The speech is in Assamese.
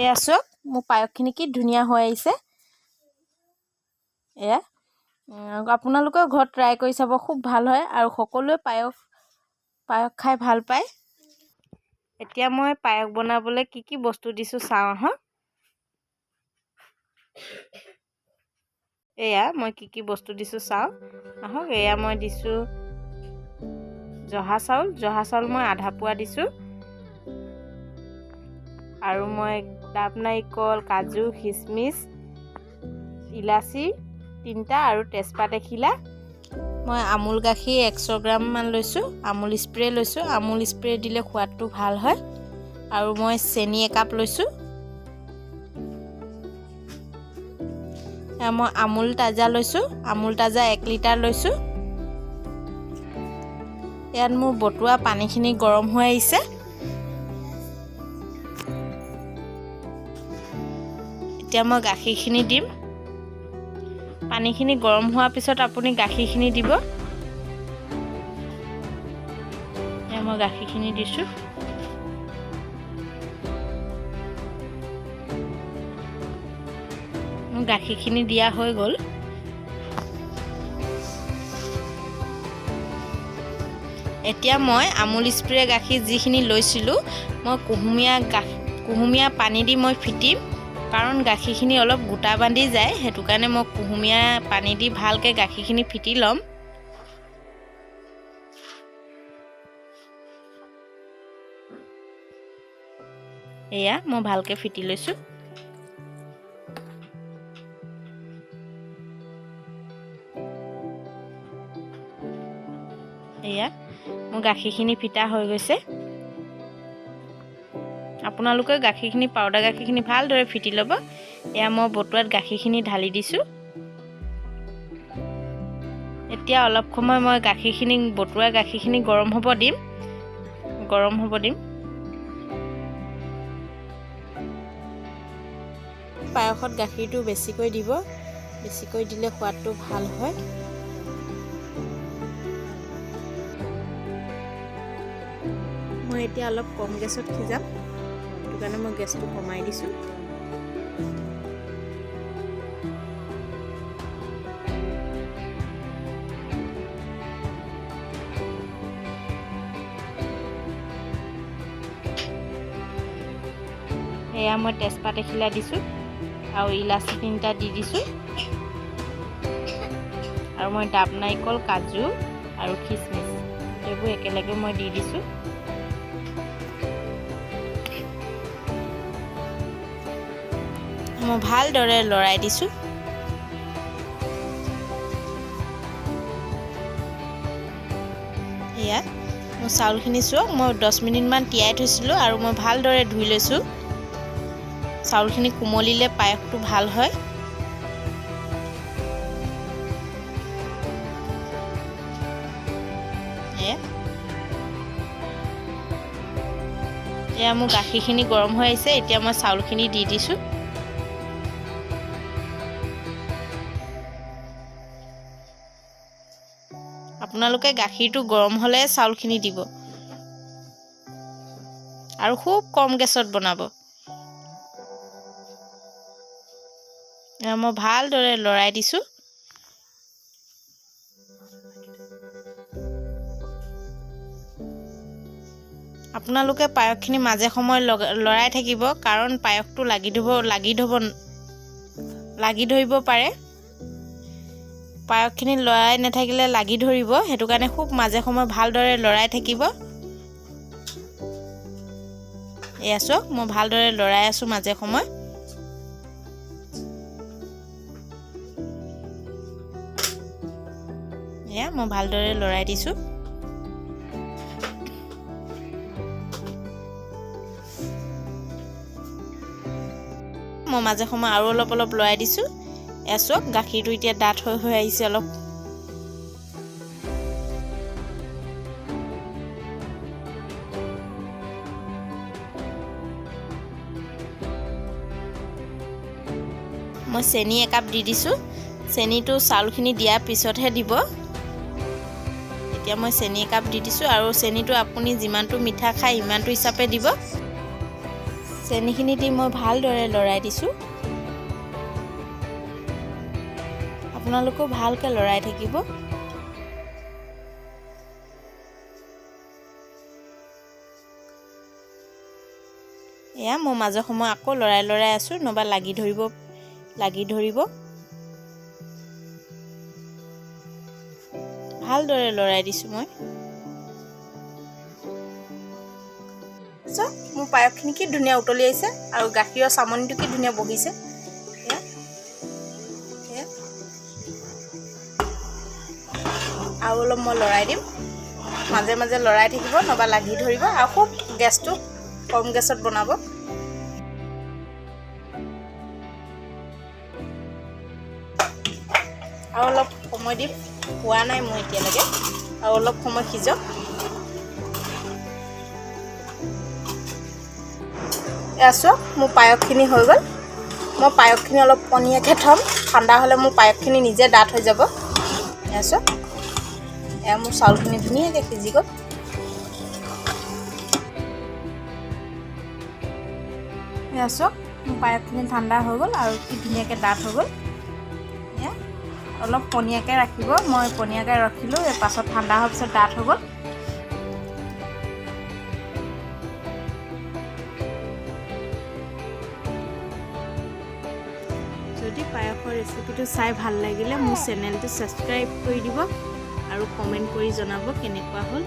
এয়া চাওক মোৰ পায়সখিনি কি ধুনীয়া হৈ আহিছে। এয়া আপোনালোকেও ঘৰত ট্ৰাই কৰি চাব, খুব ভাল হয় আৰু সকলোৱে পায়স খাই ভাল পায়। এতিয়া মই পায়স বনাবলৈ কি বস্তু দিছোঁ চাওঁ আহক। এয়া মই কি বস্তু দিছোঁ চাওঁ আহক। এয়া মই দিছোঁ জহা চাউল মই আধা পোৱা দিছোঁ আৰু মই ডাব নাৰিকল, কাজু, খিচমিচ, ইলাচি 3টা আৰু তেজপাত এখিলা। মই আমুল গাখীৰ 100 গ্ৰাম মান লৈছোঁ। আমুল স্প্ৰে লৈছোঁ। আমুল স্প্ৰে দিলে সোৱাদটো ভাল হয়। আৰু মই চেনি একাপ লৈছোঁ। মই আমুল তাজা লৈছোঁ। আমুল তাজা 1 লিটাৰ লৈছোঁ। ইয়াত মোৰ বটোৱা পানীখিনি গৰম হৈ আহিছে। এতিয়া মই গাখীৰখিনি দিম। পানীখিনি গৰম হোৱাৰ পিছত আপুনি গাখীৰখিনি দিব। এতিয়া মই গাখীৰখিনি দিছোঁ। মোৰ গাখীৰখিনি দিয়া হৈ গ'ল। এতিয়া মই আমুল স্প্ৰে গাখীৰ যিখিনি লৈছিলোঁ, মই কুহুমীয়া পানী দি মই ফিটিম, কাৰণ গাখীৰখিনি অলপ গোটা বান্ধি যায়। সেইটো কাৰণে মই কুহুমীয়া পানী দি ভালকৈ গাখীৰখিনি ফিটি ল'ম। এয়া মই ভালকৈ ফিটি লৈছোঁ। এয়া মোৰ গাখীৰখিনি ফিটা হৈ গৈছে। আপোনালোকে গাখীৰখিনি পাউডাৰ গাখীৰখিনি ভালদৰে ফিটি ল'ব। এয়া মই বটুৱাত গাখীৰখিনি ঢালি দিছোঁ। এতিয়া অলপ সময় মই বটুৱা গাখীৰখিনি গৰম হ'ব দিম। পায়সত গাখীৰটো বেছিকৈ দিব। বেছিকৈ দিলে সোৱাদটো ভাল হয়। মই এতিয়া অলপ কম গেছত সিজাম, সেইটো কাৰণে মই গেছটো কমাই দিছোঁ। এয়া মই তেজপাত এখিলা দিছোঁ আৰু ইলাচি 3টা দি দিছোঁ আৰু মই ডাব নাৰিকল, কাজু আৰু খিচমিচ এইবোৰ একেলগে মই দি দিছোঁ। মই ভালদৰে লৰাই দিছোঁ। এয়া মোৰ চাউলখিনি চাওক, মই 10 মিনিটমান তিয়াই থৈছিলোঁ আৰু মই ভালদৰে ধুই লৈছোঁ। চাউলখিনি কোমলিলে পায়সটো ভাল হয়। এয়া মোৰ গাখীৰখিনি গৰম হৈ আহিছে। এতিয়া মই চাউলখিনি দি দিছোঁ। আপোনালোকে গাখীৰটো গৰম হ'লে চাউলখিনি দিব আৰু খুব কম গেছত বনাব। মই ভালদৰে লৰাই দিছোঁ। আপোনালোকে পায়সখিনি মাজে সময়ে লৰাই থাকিব, কাৰণ পায়সটো লাগি ধৰিব পাৰে। পায়সখিনি লৰাই নাথাকিলে লাগি ধৰিব, সেইটো কাৰণে খুব মাজে সময়ে ভালদৰে লৰাই থাকিব। এয়া চাওক মই ভালদৰে লৰাই আছোঁ মাজে সময়ে। এয়া মই ভালদৰে লৰাই দিছোঁ। মই মাজে সময়ে আৰু অলপ লৰাই দিছোঁ। এয়া চাওক গাখীৰটো এতিয়া ডাঠ হৈ আহিছে অলপ। মই চেনি একাপ দি দিছোঁ। চেনিটো চাউলখিনি দিয়াৰ পিছতহে দিব। এতিয়া মই চেনি একাপ দি দিছোঁ আৰু চেনিটো আপুনি যিমানটো মিঠা খায় সিমানটো হিচাপে দিব। চেনিখিনি দি মই ভালদৰে লৰাই দিছোঁ। আপোনালোকেও ভালকৈ লৰাই থাকিব। এয়া মই মাজে সময়ে আকৌ লৰাই আছোঁ, নহবা লাগি ধৰিব। ভালদৰে লৰাই দিছোঁ মই। মোৰ পায়সখিনি কি ধুনীয়া উতলি আহিছে আৰু গাখীৰৰ চামনিটো কি ধুনীয়া বহিছে। আৰু অলপ মই লৰাই দিম, মাজে মাজে লৰাই থাকিব, নহবা লাগি ধৰিব। আৰু খুব গেছটো কম গেছত বনাব। আৰু অলপ সময় দিম, হোৱা নাই মই এতিয়ালৈকে, আৰু অলপ সময় সিজক। এয়া চাওক মোৰ পায়সখিনি হৈ গ'ল। মই পায়সখিনি অলপ পনীয়াকৈ থ'ম, ঠাণ্ডা হ'লে মোৰ পায়সখিনি নিজে ডাঠ হৈ যাব। এয়া চাওক, এয়া মোৰ চাউলখিনি ধুনীয়াকৈ সিজি গ'ল। এয়া চাওক মোৰ পায়সখিনি ঠাণ্ডা হৈ গ'ল আৰু কি ধুনীয়াকৈ ডাঠ হৈ গ'ল। এয়া অলপ পনীয়াকৈ ৰাখিব, মই পনীয়াকৈ ৰাখিলোঁ, এই পাছত ঠাণ্ডা হোৱাৰ পিছত ডাঠ হৈ গ'ল। যদি পায়সৰ ৰেচিপিটো চাই ভাল লাগিলে মোৰ চেনেলটো ছাবস্ক্ৰাইব কৰি দিব আৰু কমেণ্ট কৰি জনাব কেনেকুৱা হ'ল।